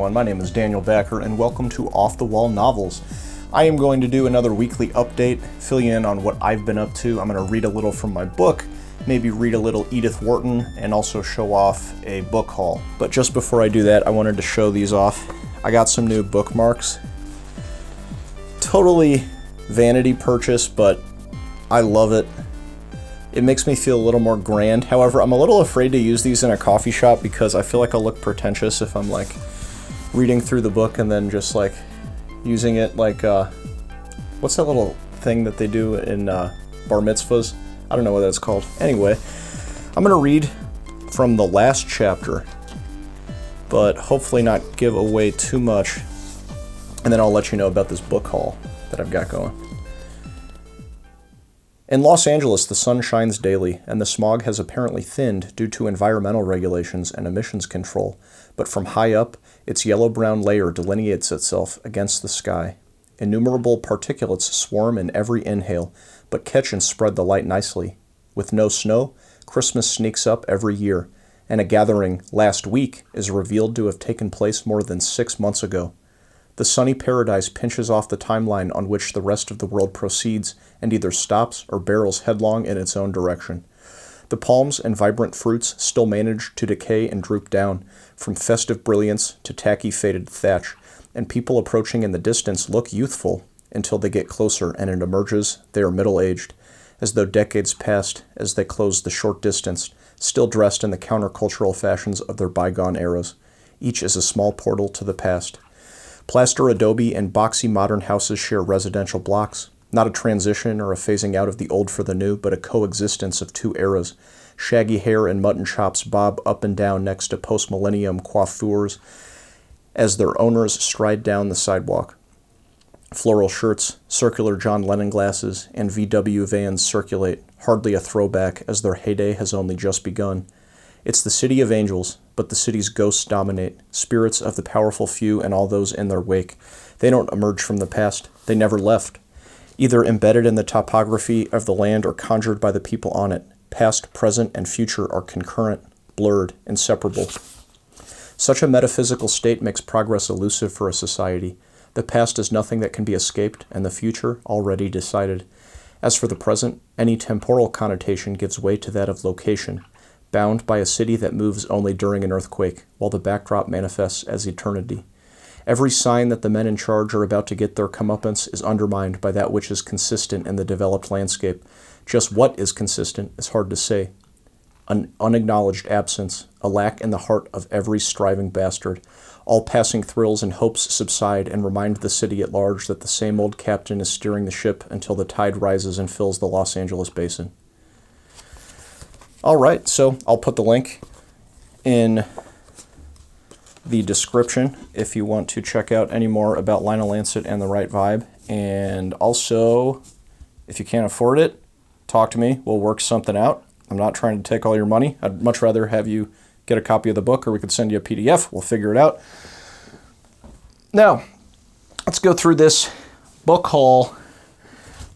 everyone, my name is Daniel Backer and welcome to Off the Wall Novels. I am going to do another weekly update, fill you in on what I've been up to. I'm going to read a little from my book, maybe read a little Edith Wharton, and also show off a book haul. But just before I do that, I wanted to show these off. I got some new bookmarks. Totally vanity purchase, but I love it. It makes me feel a little more grand. However, I'm a little afraid to use these in a coffee shop because I feel like I'll look pretentious if I'm like reading through the book and then just like using it like, what's that little thing that they do in bar mitzvahs? I don't know what that's called. Anyway, I'm gonna read from the last chapter, but hopefully not give away too much. And then I'll let you know about this book haul that I've got going. In Los Angeles, the sun shines daily, and the smog has apparently thinned due to environmental regulations and emissions control, but from high up, its yellow-brown layer delineates itself against the sky. Innumerable particulates swarm in every inhale, but catch and spread the light nicely. With no snow, Christmas sneaks up every year, and a gathering last week is revealed to have taken place more than 6 months ago. The sunny paradise pinches off the timeline on which the rest of the world proceeds and either stops or barrels headlong in its own direction. The palms and vibrant fruits still manage to decay and droop down, from festive brilliance to tacky faded thatch, and people approaching in the distance look youthful until they get closer and it emerges they are middle-aged, as though decades passed as they close the short distance, still dressed in the countercultural fashions of their bygone eras. Each is a small portal to the past. Plaster adobe and boxy modern houses share residential blocks, not a transition or a phasing out of the old for the new, but a coexistence of two eras. Shaggy hair and mutton chops bob up and down next to post-millennium coiffures as their owners stride down the sidewalk. Floral shirts, circular John Lennon glasses, and VW vans circulate, hardly a throwback as their heyday has only just begun. It's the city of angels, but the city's ghosts dominate, spirits of the powerful few and all those in their wake. They don't emerge from the past. They never left. Either embedded in the topography of the land or conjured by the people on it. Past, present, and future are concurrent, blurred, inseparable. Such a metaphysical state makes progress elusive for a society. The past is nothing that can be escaped, and the future already decided. As for the present, any temporal connotation gives way to that of location, bound by a city that moves only during an earthquake, while the backdrop manifests as eternity. Every sign that the men in charge are about to get their comeuppance is undermined by that which is consistent in the developed landscape. Just what is consistent is hard to say. An unacknowledged absence, a lack in the heart of every striving bastard. All passing thrills and hopes subside and remind the city at large that the same old captain is steering the ship until the tide rises and fills the Los Angeles basin. All right, so I'll put the link in the description if you want to check out any more about Lionel Lancet and the Right Vibe. And also, if you can't afford it, talk to me. We'll work something out. I'm not trying to take all your money. I'd much rather have you get a copy of the book, or we could send you a PDF. We'll figure it out. Now, let's go through this book haul.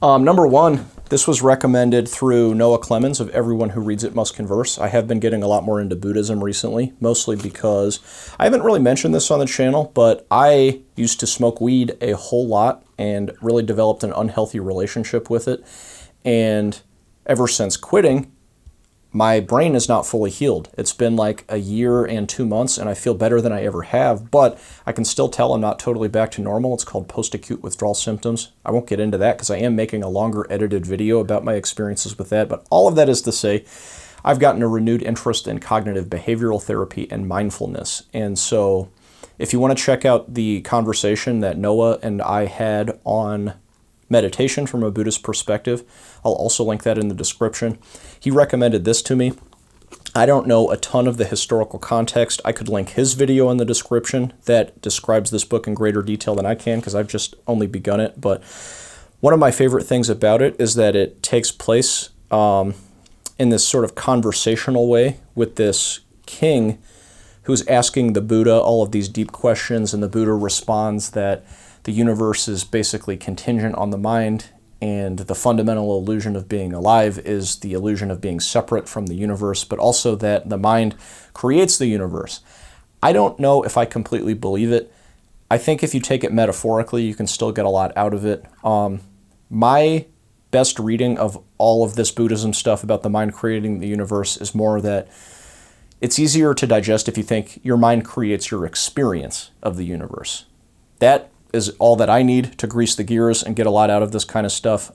Number one, this was recommended through Noah Clemens of Everyone Who Reads It Must Converse. I have been getting a lot more into Buddhism recently, mostly because I haven't really mentioned this on the channel, but I used to smoke weed a whole lot and really developed an unhealthy relationship with it. And ever since quitting, my brain is not fully healed. It's been like a year and 2 months, and I feel better than I ever have, but I can still tell I'm not totally back to normal. It's called post-acute withdrawal symptoms. I won't get into that because I am making a longer edited video about my experiences with that, but all of that is to say, I've gotten a renewed interest in cognitive behavioral therapy and mindfulness. And so if you want to check out the conversation that Noah and I had on meditation from a Buddhist perspective, I'll also link that in the description. He recommended this to me. I don't know a ton of the historical context. I could link his video in the description that describes this book in greater detail than I can because I've just only begun it. But one of my favorite things about it is that it takes place in this sort of conversational way with this king who's asking the Buddha all of these deep questions, and the Buddha responds that the universe is basically contingent on the mind, and the fundamental illusion of being alive is the illusion of being separate from the universe, but also that the mind creates the universe. I don't know if I completely believe it. I think if you take it metaphorically, you can still get a lot out of it. My best reading of all of this Buddhism stuff about the mind creating the universe is more that it's easier to digest if you think your mind creates your experience of the universe. That is all that I need to grease the gears and get a lot out of this kind of stuff.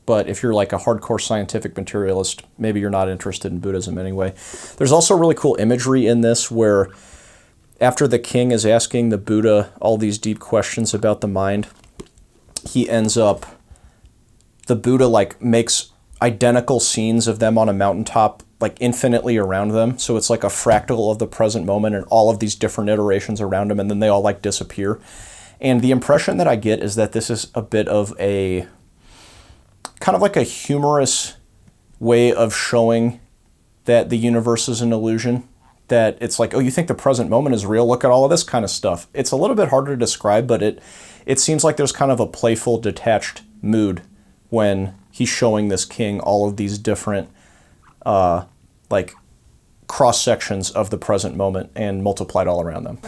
But if you're like a hardcore scientific materialist, maybe you're not interested in Buddhism anyway. There's also really cool imagery in this where after the king is asking the Buddha all these deep questions about the mind, he ends up, the Buddha like makes identical scenes of them on a mountaintop, like infinitely around them. So it's like a fractal of the present moment and all of these different iterations around them, and then they all like disappear. And the impression that I get is that this is a bit of a kind of like a humorous way of showing that the universe is an illusion. That it's like, oh, you think the present moment is real? Look at all of this kind of stuff. It's a little bit harder to describe, but it seems like there's kind of a playful, detached mood when he's showing this king all of these different like cross sections of the present moment and multiplied all around them.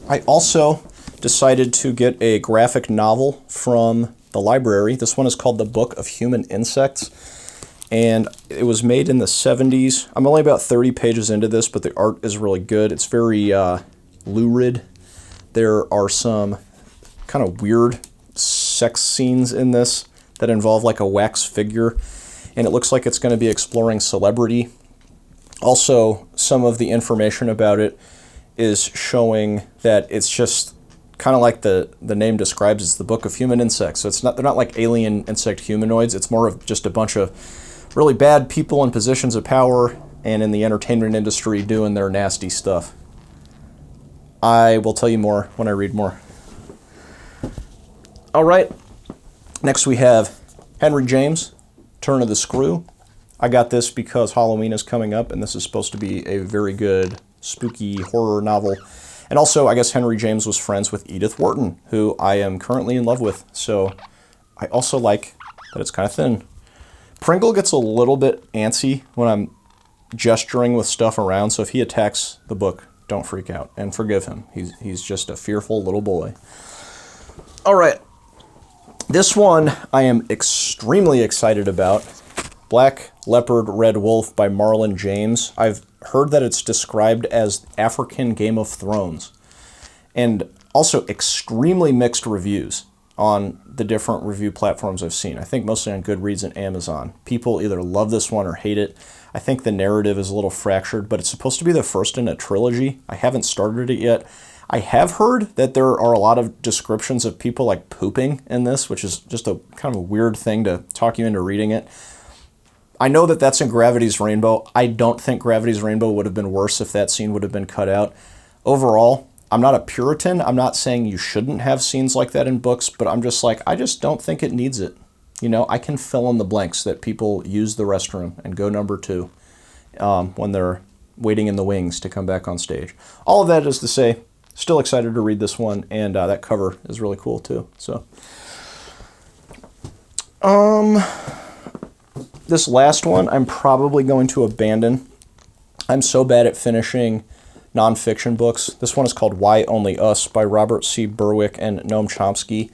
I also decided to get a graphic novel from the library. This one is called The Book of Human Insects, and it was made in the 70s. I'm only about 30 pages into this, but the art is really good. It's very lurid. There are some kind of weird sex scenes in this that involve like a wax figure, and it looks like it's going to be exploring celebrity. Also, some of the information about it is showing that it's just kind of like the name describes, it's the Book of Human Insects. So they're not like alien insect humanoids. It's more of just a bunch of really bad people in positions of power and in the entertainment industry doing their nasty stuff. I will tell you more when I read more. All right. Next we have Henry James, Turn of the Screw. I got this because Halloween is coming up, and this is supposed to be a very good spooky horror novel. And also, I guess Henry James was friends with Edith Wharton, who I am currently in love with. So I also like that it's kind of thin. Pringle gets a little bit antsy when I'm gesturing with stuff around, so if he attacks the book, don't freak out and forgive him. He's just a fearful little boy. All right. This one I am extremely excited about. Black Leopard, Red Wolf by Marlon James. I've heard that it's described as African Game of Thrones. And also extremely mixed reviews on the different review platforms I've seen. I think mostly on Goodreads and Amazon. People either love this one or hate it. I think the narrative is a little fractured, but it's supposed to be the first in a trilogy. I haven't started it yet. I have heard that there are a lot of descriptions of people like pooping in this, which is just a kind of a weird thing to talk you into reading it. I know that that's in Gravity's Rainbow. I don't think Gravity's Rainbow would have been worse if that scene would have been cut out. Overall, I'm not a Puritan. I'm not saying you shouldn't have scenes like that in books, but I'm just like, I just don't think it needs it. You know, I can fill in the blanks that people use the restroom and go number 2 when they're waiting in the wings to come back on stage. All of that is to say, still excited to read this one, and that cover is really cool too. So, this last one I'm probably going to abandon. I'm so bad at finishing nonfiction books. This one is called Why Only Us by Robert C. Berwick and Noam Chomsky.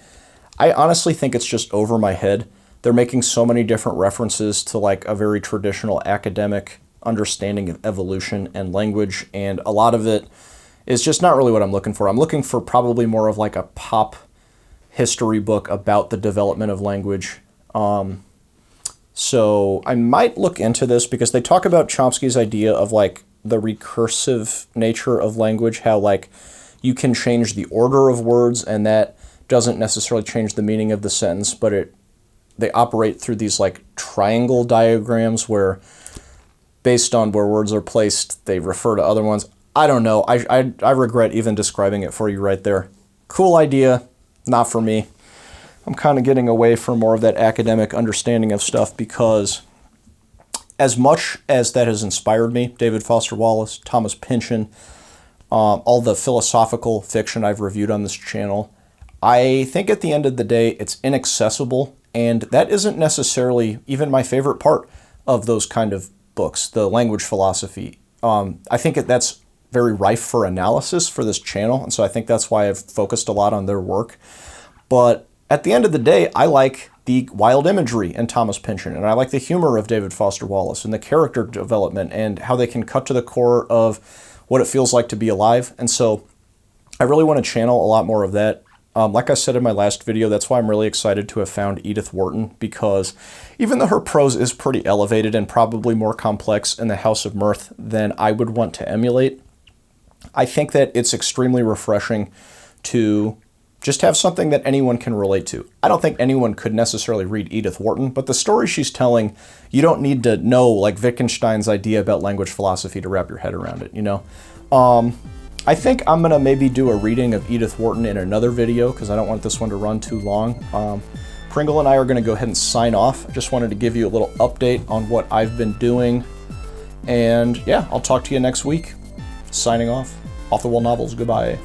I honestly think it's just over my head. They're making so many different references to like a very traditional academic understanding of evolution and language, and a lot of it is just not really what I'm looking for. I'm looking for probably more of like a pop history book about the development of language. So I might look into this because they talk about Chomsky's idea of like the recursive nature of language, how like you can change the order of words and that doesn't necessarily change the meaning of the sentence, but they operate through these like triangle diagrams where based on where words are placed, they refer to other ones. I don't know. I regret even describing it for you right there. Cool idea, not for me. I'm kind of getting away from more of that academic understanding of stuff because as much as that has inspired me, David Foster Wallace, Thomas Pynchon, all the philosophical fiction I've reviewed on this channel, I think at the end of the day, it's inaccessible, and that isn't necessarily even my favorite part of those kind of books, the language philosophy. I think that's very rife for analysis for this channel, and so I think that's why I've focused a lot on their work. But at the end of the day, I like the wild imagery in Thomas Pynchon, and I like the humor of David Foster Wallace, and the character development, and how they can cut to the core of what it feels like to be alive. And so I really want to channel a lot more of that. Like I said in my last video, that's why I'm really excited to have found Edith Wharton, because even though her prose is pretty elevated and probably more complex in the House of Mirth than I would want to emulate, I think that it's extremely refreshing to just have something that anyone can relate to. I don't think anyone could necessarily read Edith Wharton, but the story she's telling, you don't need to know like Wittgenstein's idea about language philosophy to wrap your head around it, you know? I think I'm gonna maybe do a reading of Edith Wharton in another video because I don't want this one to run too long. Pringle and I are gonna go ahead and sign off. I just wanted to give you a little update on what I've been doing. And yeah, I'll talk to you next week. Signing off. Off the Wall Novels, goodbye.